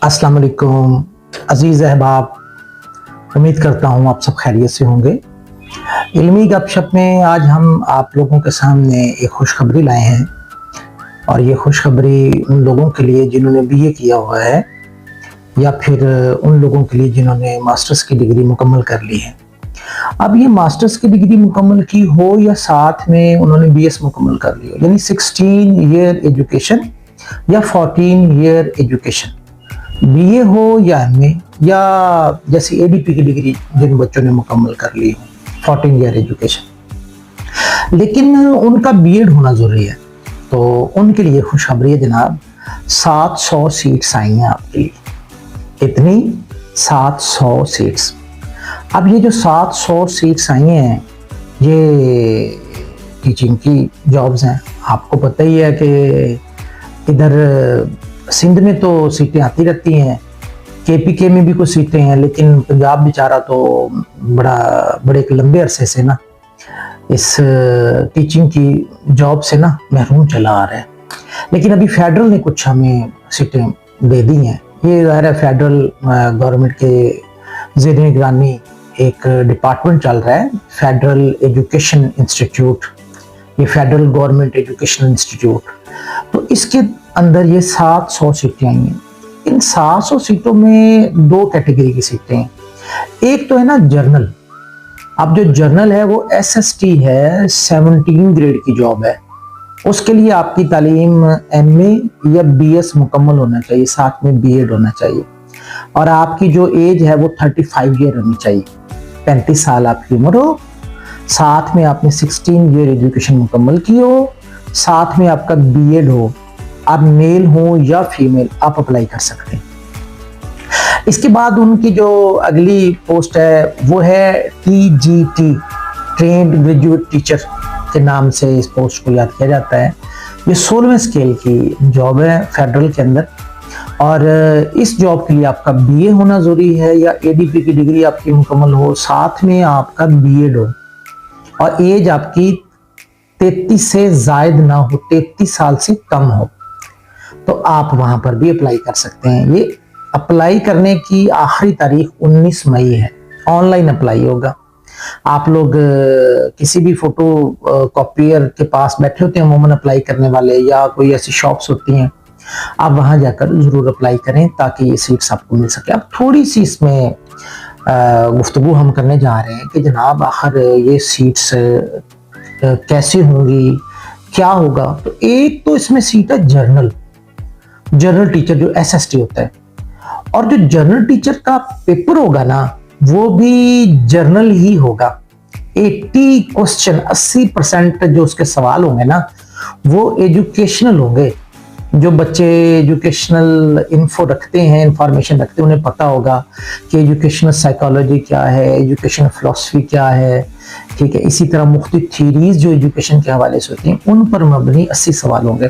अस्सलाम वालेकुम अजीज़ अहबाब, उम्मीद करता हूँ आप सब खैरियत से होंगे। इल्मी गपशप में आज हम आप लोगों के सामने एक खुशखबरी लाए हैं और ये खुशखबरी उन लोगों के लिए जिन्होंने बीए किया हुआ है या फिर उन लोगों के लिए जिन्होंने मास्टर्स की डिग्री मुकम्मल कर ली है। अब ये मास्टर्स की डिग्री मुकम्मल की हो या साथ में उन्होंने बीएस मुकम्मल कर ली हो, यानी 16 ईयर एजुकेशन या 14 ईयर एजुकेशन, बीए हो या एमए या जैसे एडीपी की डिग्री जिन बच्चों ने मुकम्मल कर ली हो 14 ईयर एजुकेशन, लेकिन उनका बीएड होना ज़रूरी है। तो उनके लिए खुशखबरी है जनाब, 700 सीट्स आई हैं आपके लिए। इतनी 700 सीट्स। अब ये जो 700 सीट्स आई हैं ये टीचिंग की जॉब्स हैं। आपको पता ही है कि इधर सिंध में तो सीटें आती रहती हैं, केपीके में भी कुछ सीटें हैं, लेकिन पंजाब बेचारा तो बड़े एक लंबे अरसे से ना इस टीचिंग की जॉब से ना महरूम चला आ रहा है। लेकिन अभी फेडरल ने कुछ हमें सीटें दे दी हैं। ये ज़ाहिर है फेडरल गवर्नमेंट के ज़ेर निगरानी एक डिपार्टमेंट चल रहा है, फेडरल एजुकेशन इंस्टीट्यूट, ये फेडरल गवर्नमेंट एजुकेशनल इंस्टीट्यूट। तो इसके अंदर ये 700 सीटें आई हैं। इन 700 सीटों में दो कैटेगरी की सीटें हैं। एक तो है ना जर्नल। अब जो जर्नल है वो एसएसटी है, 17 ग्रेड की जॉब है। उसके लिए आपकी तालीम एमए या बीएस मुकम्मल होना चाहिए, साथ में बीएड होना चाहिए, और आपकी जो एज है वो 35 ईयर होनी चाहिए, 35 साल आपकी उम्र हो, साथ में आपने 16 ईयर एजुकेशन मुकम्मल की हो, साथ में आपका बीएड हो। आप मेल हो या फीमेल आप अप्लाई कर सकते हैं। इसके बाद उनकी जो अगली पोस्ट है वो है टीजीटी, ट्रेंड ग्रेजुएट टीचर के नाम से इस पोस्ट को याद किया जाता है। ये 16वें स्केल की जॉब है फेडरल के अंदर, और इस जॉब के लिए आपका बीए होना ज़रूरी है या एडीपी की डिग्री आपकी मुकम्मल हो, साथ में आपका बीएड हो, और एज आपकी 33 से ज़ायद ना हो, 33 साल से कम हो, तो आप वहां पर भी अप्लाई कर सकते हैं। ये अप्लाई करने की आखिरी तारीख 19 मई है। ऑनलाइन अप्लाई होगा। आप लोग किसी भी फोटो कॉपियर के पास बैठे होते हैं अमूमन अप्लाई करने वाले, या कोई ऐसी शॉप्स होती हैं, आप वहां जाकर जरूर अप्लाई करें ताकि ये सीट्स आपको मिल सके। अब थोड़ी सी इसमें गुफ्तगू हम करने जा रहे हैं कि जनाब आखिर ये सीट्स कैसे होंगी, क्या होगा। तो एक तो इसमें सीट है जर्नल टीचर जो एसएसटी होता है, और जो जर्नल टीचर का पेपर होगा ना वो भी जर्नल ही होगा। 80 क्वेश्चन, 80% जो उसके सवाल होंगे ना वो एजुकेशनल होंगे। जो बच्चे एजुकेशनल इन्फो रखते हैं, इंफॉर्मेशन रखते हैं, उन्हें पता होगा कि एजुकेशनल साइकोलॉजी क्या है, एजुकेशनल फिलॉसफी क्या है, ठीक है। इसी तरह मुख्तलिफ थीरीज जो एजुकेशन के हवाले से होती हैं उन पर मबनी 80 सवाल होंगे।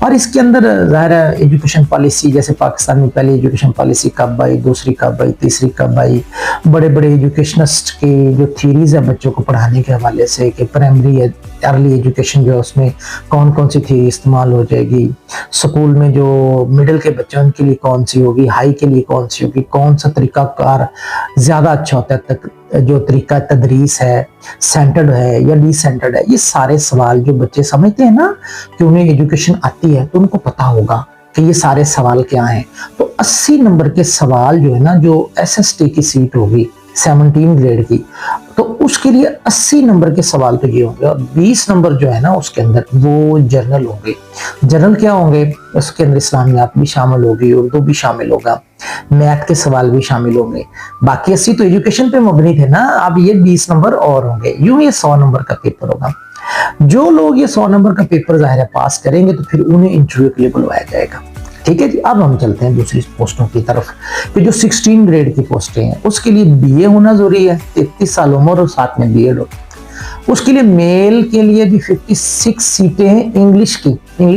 और इसके अंदर ज़ाहिर है एजुकेशन पॉलिसी, जैसे पाकिस्तान में पहले एजुकेशन पॉलिसी कब आई, दूसरी कब आई, तीसरी कब आई, बड़े बड़े एजुकेशनिस्ट की जो थीरीज है बच्चों को पढ़ाने के हवाले से कि प्राइमरी अर्ली एजुकेशन जो है उसमें कौन कौन सी थीरी इस्तेमाल हो जाएगी, स्कूल में जो मिडिल के बच्चे उनके लिए कौन सी होगी, हाई के लिए कौन सी होगी, कौन सा तरीकाकार ज़्यादा अच्छा होता है, तक जो तरीका तदरीस है, सेंटर्ड है या डिसेंटर्ड है। ये सारे सवाल जो बच्चे समझते हैं ना कि उन्हें एजुकेशन आती है तो उनको पता होगा कि ये सारे सवाल क्या हैं। तो 80 नंबर के सवाल जो है ना, जो एसएसटी की सीट होगी 17 ग्रेड की, तो उसके लिए 80 नंबर के सवाल तो ये होंगे, और 20 नंबर जो है ना उसके अंदर वो जर्नल होंगे। जर्नल क्या होंगे, उसके अंदर इस्लामियात भी शामिल होगी, उर्दू भी शामिल होगा, मैथ के सवाल भी शामिल होंगे। बाकी 80 तो एजुकेशन पे मबनी थे ना, अब ये 20 नंबर और होंगे। यूं ये 100 नंबर का पेपर होगा। जो लोग ये 100 नंबर का पेपर ज़ाहिर है पास करेंगे तो फिर उन्हें इंटरव्यू के लिए बुलवाया जाएगा, ठीक है जी। अब हम चलते हैं दूसरी पोस्टों की तरफ कि जो 16 ग्रेड की पोस्टें हैं उसके लिए बीए होना जरूरी है, 33 साल उम्र और साथ में बीएड हो। उसके लिए मेल के लिए भी 56 सीटें हैं इंग्लिश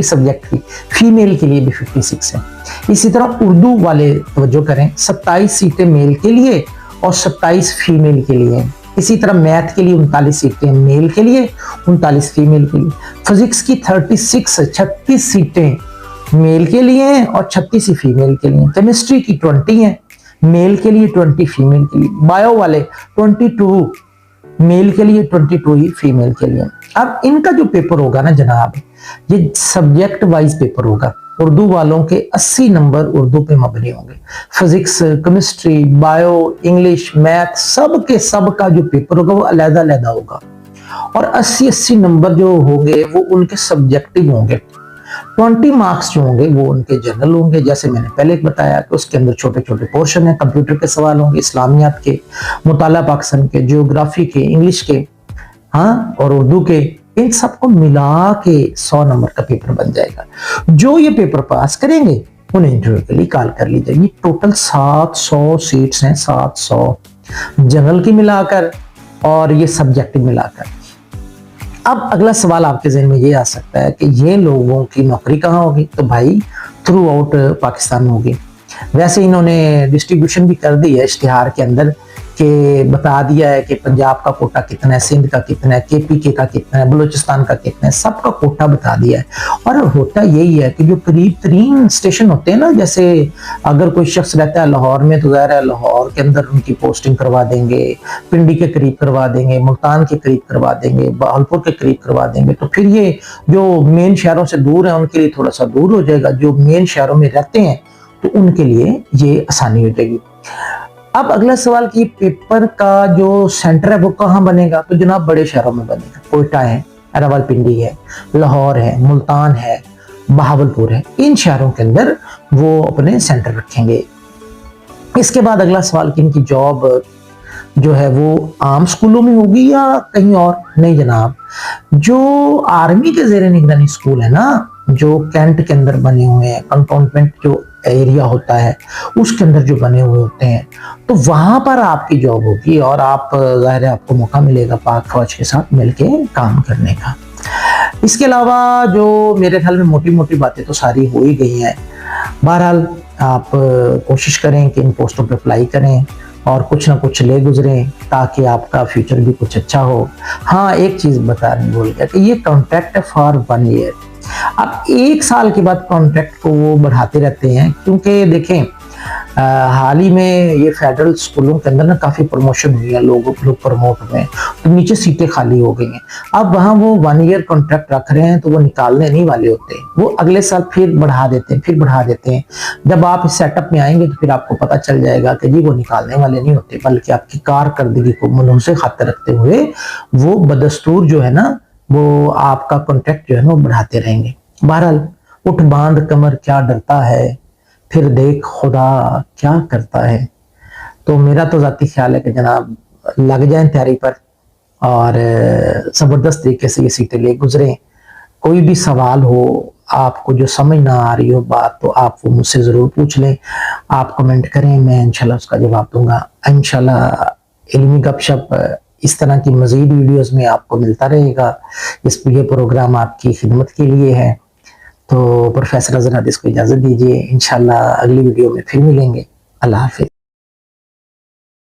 सब्जेक्ट की, फीमेल के लिए भी 56 हैं। इसी तरह उर्दू वाले तवज्जो करें, 27 सीटें मेल के लिए और 27 फीमेल के लिए। इसी तरह मैथ के लिए 39 सीटें मेल के लिए, 39 फीमेल के लिए। फिजिक्स की 36 सीटें मेल के लिए हैं और 36 ही फीमेल के लिए। केमिस्ट्री की 20 है, मेल के लिए 20 फीमेल के लिए। बायो वाले 22 मेल के लिए, 22 ही फीमेल के लिए। अब इनका जो पेपर होगा ना जनाब, ये सब्जेक्ट वाइज पेपर होगा। उर्दू वालों के 80 नंबर उर्दू पे मबनी होंगे। Physics, chemistry, bio, English, math, सब के सब का जो पेपर होगा वो अलग अलग होगा। और 80-80 नंबर जो होंगे वो उनके सब्जेक्टिव होंगे। 20 मार्क्स जो होंगे वो उनके जनरल होंगे, जैसे मैंने पहले बताया कि उसके अंदर छोटे छोटे पोर्शन है, कंप्यूटर के सवाल होंगे, इस्लामियात के, मुताला पाकिस्तान के, जियोग्राफी के, इंग्लिश के, हाँ, और उर्दू के, इन सबको मिला के 100 नंबर का पेपर बन जाएगा। जो ये पेपर पास करेंगे उन्हें इंटरव्यू के लिए कॉल कर ली जाएगी। टोटल 700 सीट्स हैं, 700 जनरल की मिलाकर और ये सब्जेक्टिव मिलाकर। अब अगला सवाल आपके ज़हन में ये आ सकता है कि ये लोगों की नौकरी कहाँ होगी? तो भाई थ्रू आउट पाकिस्तान होगी। वैसे इन्होंने डिस्ट्रीब्यूशन भी कर दी है इश्तिहार के अंदर कि बता दिया है कि पंजाब का कोटा कितना है, सिंध का कितना है, KPK का कितना है, बलूचिस्तान का कितना है, सबका कोटा बता दिया है। और होता यही है कि जो करीब तरीन स्टेशन होते हैं ना, जैसे अगर कोई शख्स रहता है लाहौर में तो ज़ाहिर है लाहौर के अंदर उनकी पोस्टिंग करवा देंगे, पिंडी के करीब करवा देंगे, मुल्तान के करीब करवा देंगे, बहावलपुर के करीब करवा देंगे। तो फिर ये जो मेन शहरों से दूर है उनके लिए थोड़ा सा दूर हो जाएगा, जो मेन शहरों में रहते हैं तो उनके लिए ये आसानी हो जाएगी। अब अगला सवाल कि पेपर का जो सेंटर है वो कहाँ बनेगा? तो जनाब बड़े शहरों में बनेगा। कोयटा है, रावलपिंडी है, लाहौर है, मुल्तान है, बहावलपुर है, इन शहरों के अंदर वो अपने सेंटर रखेंगे। इसके बाद अगला सवाल कि इनकी जॉब जो है वो आम स्कूलों में होगी या कहीं और? नहीं जनाब, जो आर्मी के ज़ेरे निगरानी स्कूल है ना, जो कैंट के अंदर बने हुए हैं, कंटोनमेंट जो एरिया होता है उसके अंदर जो बने हुए होते हैं, तो वहां पर आपकी जॉब होगी और आप ज़ाहिर है आपको मौका मिलेगा पाक फौज के साथ मिलके काम करने का। इसके अलावा जो मेरे ख्याल में मोटी मोटी बातें तो सारी हो ही गई हैं। बहरहाल आप कोशिश करें कि इन पोस्टों पे अप्लाई करें और कुछ ना कुछ ले गुजरें ताकि आपका फ्यूचर भी कुछ अच्छा हो। हाँ, एक चीज़ बताने भूल गया कि ये कॉन्ट्रैक्ट है फॉर 1 ईयर। अब 1 साल के बाद कॉन्ट्रैक्ट को वो बढ़ाते रहते हैं, क्योंकि देखें हाल ही में ये फेडरल स्कूलों के अंदर ना काफ़ी प्रमोशन हुई है, लोग प्रमोट हुए, तो नीचे सीटें खाली हो गई हैं। अब वहाँ वो 1 ईयर कॉन्ट्रैक्ट रख रहे हैं तो वो निकालने नहीं वाले होते, वो अगले साल फिर बढ़ा देते हैं, फिर बढ़ा देते हैं। जब आप इस सेटअप में आएंगे तो फिर आपको पता चल जाएगा कि जी वो निकालने वाले नहीं होते, बल्कि आपकी कारकर्दगी को मुनूसे खातिर रखते हुए वो बदस्तूर जो है ना वो आपका कॉन्ट्रैक्ट जो है ना वो बढ़ाते रहेंगे। बहरहाल उठ बांध कमर क्या डरता है, फिर देख खुदा क्या करता है। तो मेरा तो ज़ाती ख्याल है कि जनाब लग जाएं तैयारी पर और ज़बरदस्त तरीके से ये सीटें ले गुजरें। कोई भी सवाल हो, आपको जो समझ ना आ रही हो बात, तो आप वो मुझसे ज़रूर पूछ लें, आप कमेंट करें, मैं इंशाल्लाह उसका जवाब दूंगा। इंशाल्लाह इल्मी गपशप इस तरह की मज़ीद वीडियोज़ में आपको मिलता रहेगा। ये प्रोग्राम आपकी खिदमत के लिए है। तो प्रोफेसर अज़हर हदीस को इजाज़त दीजिए, इंशाल्लाह अगली वीडियो में फिर मिलेंगे। अल्लाह हाफ़िज़।